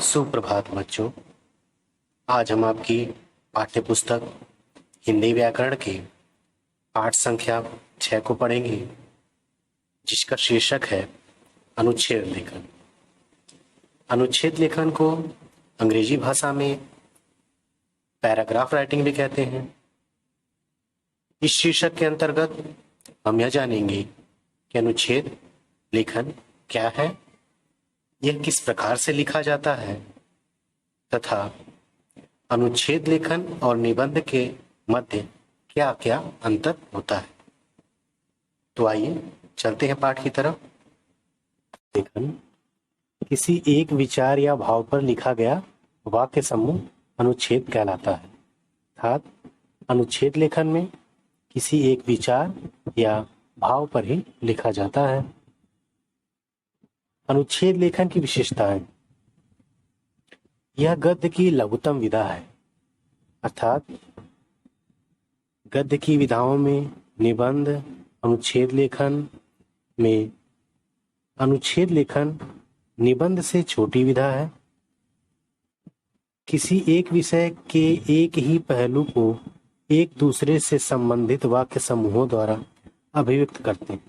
सुप्रभात बच्चों। आज हम आपकी पाठ्य पुस्तक हिंदी व्याकरण के पाठ संख्या 6 को पढ़ेंगे, जिसका शीर्षक है अनुच्छेद लेखन। अनुच्छेद लेखन को अंग्रेजी भाषा में पैराग्राफ राइटिंग भी कहते हैं। इस शीर्षक के अंतर्गत हम यह जानेंगे कि अनुच्छेद लेखन क्या है, यह किस प्रकार से लिखा जाता है तथा अनुच्छेद लेखन और निबंध के मध्य क्या क्या अंतर होता है। तो आइए चलते हैं पाठ की तरफ। लेखन किसी एक विचार या भाव पर लिखा गया वाक्य समूह अनुच्छेद कहलाता है। अर्थात अनुच्छेद लेखन में किसी एक विचार या भाव पर ही लिखा जाता है। अनुच्छेद लेखन की विशेषताएं। यह गद्य की लघुतम विधा है, अर्थात गद्य की विधाओं में निबंध अनुच्छेद लेखन निबंध से छोटी विधा है। किसी एक विषय के एक ही पहलू को एक दूसरे से संबंधित वाक्य समूहों द्वारा अभिव्यक्त करते हैं।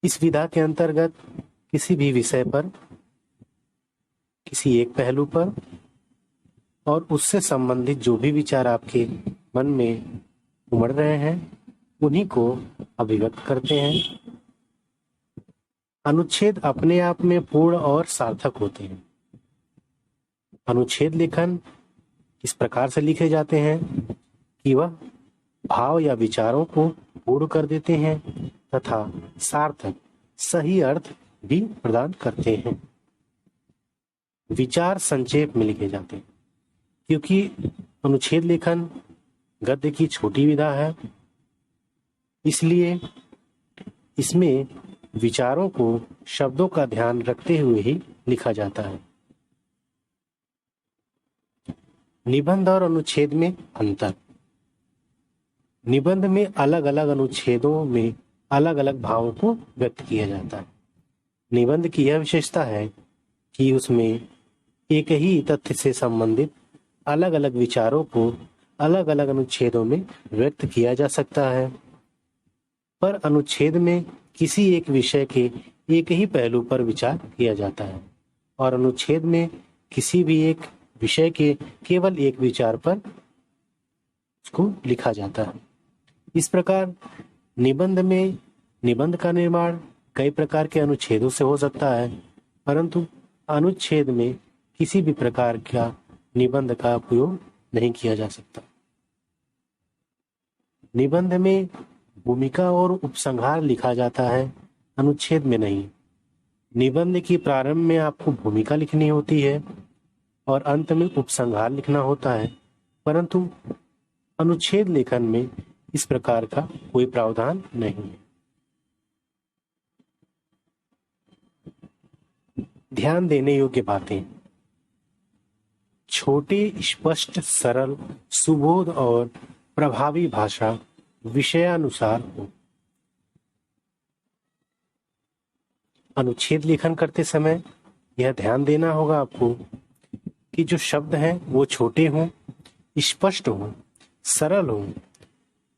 इस विधा के अंतर्गत किसी भी विषय पर, किसी एक पहलू पर और उससे संबंधित जो भी विचार आपके मन में उमड़ रहे हैं उन्हीं को अभिव्यक्त करते हैं। अनुच्छेद अपने आप में पूर्ण और सार्थक होते हैं। अनुच्छेद लेखन इस प्रकार से लिखे जाते हैं कि वह भाव या विचारों को पूर्ण कर देते हैं तथा सार्थक सही अर्थ भी प्रदान करते हैं। विचार संक्षेप में लिखे जाते हैं। क्योंकि अनुच्छेद लेखन गद्य की छोटी विधा है, इसलिए इसमें विचारों को शब्दों का ध्यान रखते हुए ही लिखा जाता है। निबंध और अनुच्छेद में अंतर। निबंध में अलग अलग अनुच्छेदों में अलग अलग भावों को व्यक्त किया जाता है। निबंध की यह विशेषता है कि उसमें एक ही तथ्य से संबंधित अलग अलग विचारों को अलग अलग अनुच्छेदों में व्यक्त किया जा सकता है, पर अनुच्छेद में किसी एक विषय के एक ही पहलू पर विचार किया जाता है और अनुच्छेद में किसी भी एक विषय के केवल एक विचार पर उसको लिखा जाता है। इस प्रकार निबंध में निबंध का निर्माण कई प्रकार के अनुच्छेदों से हो सकता है, परंतु अनुच्छेद में किसी भी प्रकार का निबंध का उपयोग नहीं किया जा सकता। निबंध में भूमिका और उपसंहार लिखा जाता है, अनुच्छेद में नहीं। निबंध की प्रारंभ में आपको भूमिका लिखनी होती है और अंत में उपसंहार लिखना होता है, परंतु अनुच्छेद लेखन में इस प्रकार का कोई प्रावधान नहीं है। ध्यान देने योग्य बातें। छोटे, स्पष्ट, सरल, सुबोध और प्रभावी भाषा विषयानुसार हो। अनुच्छेद लेखन करते समय यह ध्यान देना होगा आपको कि जो शब्द हैं वो छोटे हों, स्पष्ट हों, सरल हों।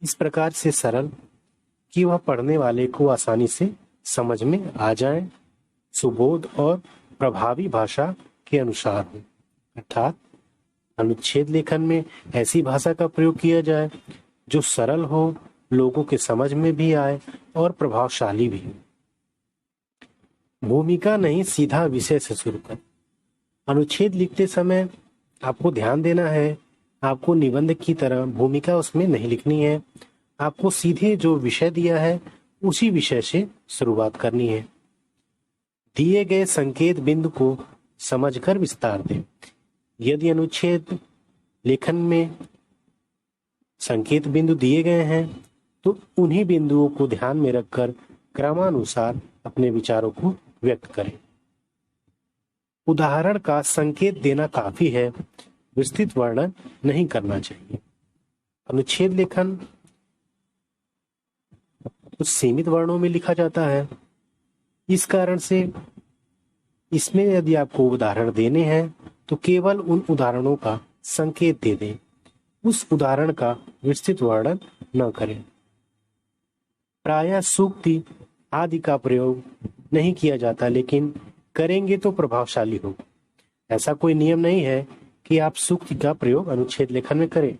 इस प्रकार से सरल कि वह पढ़ने वाले को आसानी से समझ में आ जाए, सुबोध और प्रभावी भाषा के अनुसार हो। अर्थात अनुच्छेद लेखन में ऐसी भाषा का प्रयोग किया जाए जो सरल हो, लोगों के समझ में भी आए और प्रभावशाली भी हो। भूमिका नहीं, सीधा विषय से शुरू कर। अनुच्छेद लिखते समय आपको ध्यान देना है, आपको निबंध की तरह भूमिका उसमें नहीं लिखनी है। आपको सीधे जो विषय दिया है उसी विषय से शुरुआत करनी है। दिए गए संकेत बिंदु को समझकर विस्तार दें। यदि अनुच्छेद लेखन में संकेत बिंदु दिए गए हैं तो उन्हीं बिंदुओं को ध्यान में रखकर क्रमानुसार अपने विचारों को व्यक्त करें। उदाहरण का संकेत देना काफी है, विस्तृत वर्णन नहीं करना चाहिए। अनुच्छेद लेखन कुछ सीमित वर्णों में लिखा जाता है। इस कारण से इसमें यदि आपको उदाहरण देने हैं तो केवल उन उदाहरणों का संकेत दे दें, उस उदाहरण का विस्तृत वर्णन न करें। प्रायः सूक्ति आदि का प्रयोग नहीं किया जाता, लेकिन करेंगे तो प्रभावशाली हो। ऐसा कोई नियम नहीं है कि आप सूक्ति का प्रयोग अनुच्छेद लेखन में करें।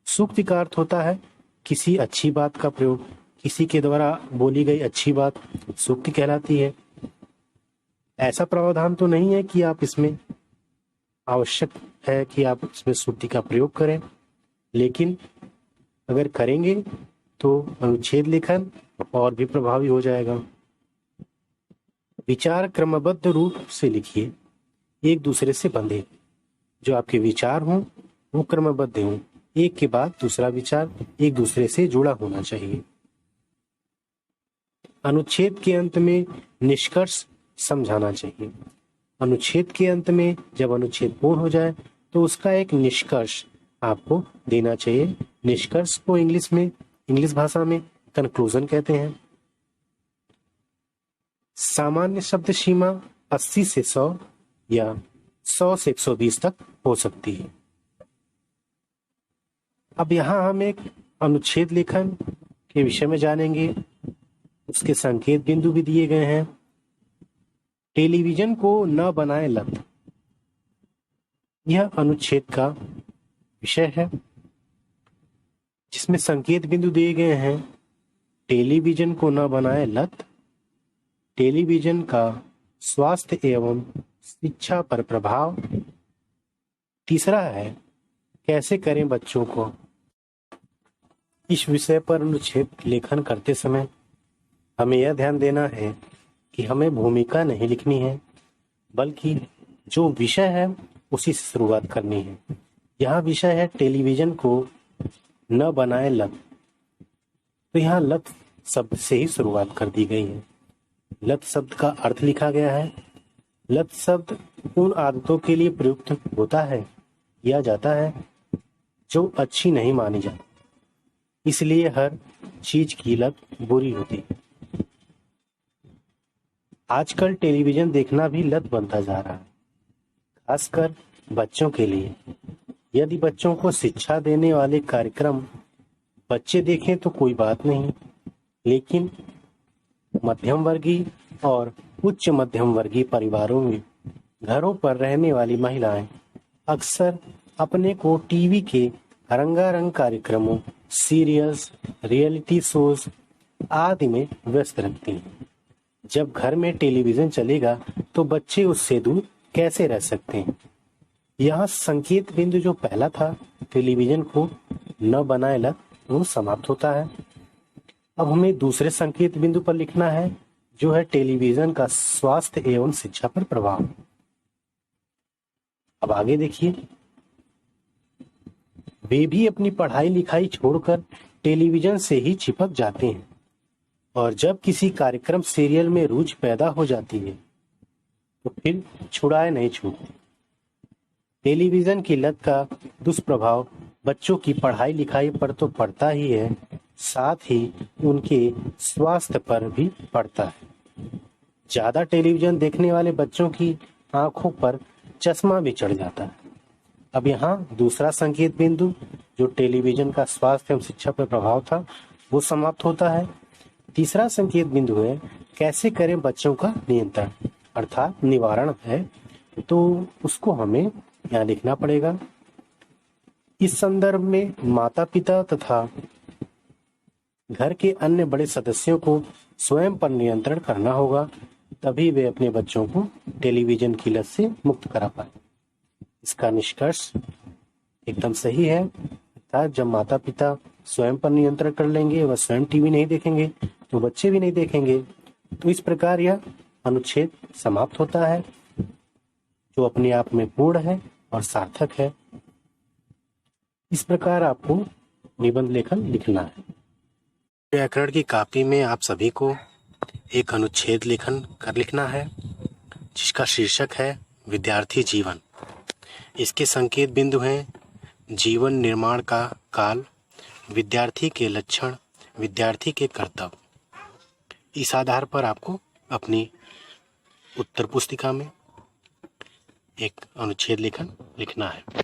सूक्ति का अर्थ होता है किसी अच्छी बात का प्रयोग, किसी के द्वारा बोली गई अच्छी बात सूक्ति कहलाती है। ऐसा प्रावधान तो नहीं है कि आप इसमें आवश्यक है कि आप इसमें सूक्ति का प्रयोग करें, लेकिन अगर करेंगे तो अनुच्छेद लेखन और भी प्रभावी हो जाएगा। विचार क्रमबद्ध रूप से लिखिए, एक दूसरे से बंधे। जो आपके विचार हों वो क्रमबद्ध हों, एक के बाद दूसरा विचार एक दूसरे से जुड़ा होना चाहिए। अनुच्छेद के अंत में निष्कर्ष समझाना चाहिए। अनुच्छेद के अंत में जब अनुच्छेद पूर्ण हो जाए तो उसका एक निष्कर्ष आपको देना चाहिए। निष्कर्ष को इंग्लिश भाषा में कंक्लूजन कहते हैं। सामान्य शब्द सीमा 80 से 100 या 100 से 120 तक हो सकती है। अब यहाँ हम एक अनुच्छेद लेखन के विषय में जानेंगे। उसके संकेत बिंदु भी दिए गए हैं। टेलीविजन को न बनाए लत, यह अनुच्छेद का विषय है, जिसमें संकेत बिंदु दिए गए हैं। टेलीविजन को न बनाए लत, टेलीविजन का स्वास्थ्य एवं शिक्षा पर प्रभाव। तीसरा है कैसे करें बच्चों को। इस विषय पर अनुच्छेद लेखन करते समय हमें यह ध्यान देना है कि हमें भूमिका नहीं लिखनी है, बल्कि जो विषय है उसी से शुरुआत करनी है। यहाँ विषय है टेलीविजन को न बनाए लत, तो यहाँ लत शब्द से ही शुरुआत कर दी गई है। लत शब्द का अर्थ लिखा गया है। लत शब्द उन आदतों के लिए प्रयुक्त होता है या जाता है जो अच्छी नहीं मानी जाती, इसलिए हर चीज की लत बुरी होती है। आजकल टेलीविजन देखना भी लत बनता जा रहा है, खासकर बच्चों के लिए। यदि बच्चों को शिक्षा देने वाले कार्यक्रम बच्चे देखें तो कोई बात नहीं, लेकिन मध्यम वर्गीय और उच्च मध्यम वर्गीय परिवारों में घरों पर रहने वाली महिलाएं अक्सर अपने को टीवी के रंगारंग कार्यक्रमों, सीरियल्स, रियलिटी शोज आदि में व्यस्त रखती हैं। जब घर में टेलीविजन चलेगा तो बच्चे उससे दूर कैसे रह सकते हैं। यह संकेत बिंदु जो पहला था, टेलीविजन को न बनाए लत, वो समाप्त होता है। अब हमें दूसरे संकेत बिंदु पर लिखना है, जो है टेलीविजन का स्वास्थ्य एवं शिक्षा पर प्रभाव। अब आगे देखिए, वे भी अपनी पढ़ाई लिखाई छोड़कर टेलीविजन से ही चिपक जाते हैं, और जब किसी कार्यक्रम सीरियल में रुचि पैदा हो जाती है तो फिर छुड़ाए नहीं छूटते। टेलीविजन की लत का दुष्प्रभाव बच्चों की पढ़ाई लिखाई पर तो पड़ता ही है, साथ ही उनके स्वास्थ्य पर भी पड़ता है। ज्यादा टेलीविजन देखने वाले बच्चों की आंखों पर चश्मा भी चढ़ जाता है। अब यहाँ दूसरा संकेत बिंदु जो टेलीविजन का स्वास्थ्य एवं शिक्षा पर प्रभाव था, वो समाप्त होता है। तीसरा संकेत बिंदु है कैसे करें बच्चों का नियंत्रण, अर्थात निवारण है, तो उसको हमें यहाँ लिखना पड़ेगा। इस संदर्भ में माता पिता तथा घर के अन्य बड़े सदस्यों को स्वयं पर नियंत्रण करना होगा, तभी वे अपने बच्चों को टेलीविजन की लत से मुक्त करा पाए। इसका निष्कर्ष एकदम सही है, अर्थात जब माता पिता स्वयं पर नियंत्रण कर लेंगे, वह स्वयं टीवी नहीं देखेंगे तो बच्चे भी नहीं देखेंगे। तो इस प्रकार यह अनुच्छेद समाप्त होता है, जो अपने आप में पूर्ण है और सार्थक है। इस प्रकार आपको निबंध लेखन लिखना है। व्याकरण की कॉपी में आप सभी को एक अनुच्छेद लेखन कर लिखना है, जिसका शीर्षक है विद्यार्थी जीवन। इसके संकेत बिंदु हैं जीवन निर्माण का काल, विद्यार्थी के लक्षण, विद्यार्थी के कर्तव्य। इस आधार पर आपको अपनी उत्तर पुस्तिका में एक अनुच्छेद लेखन लिखना है।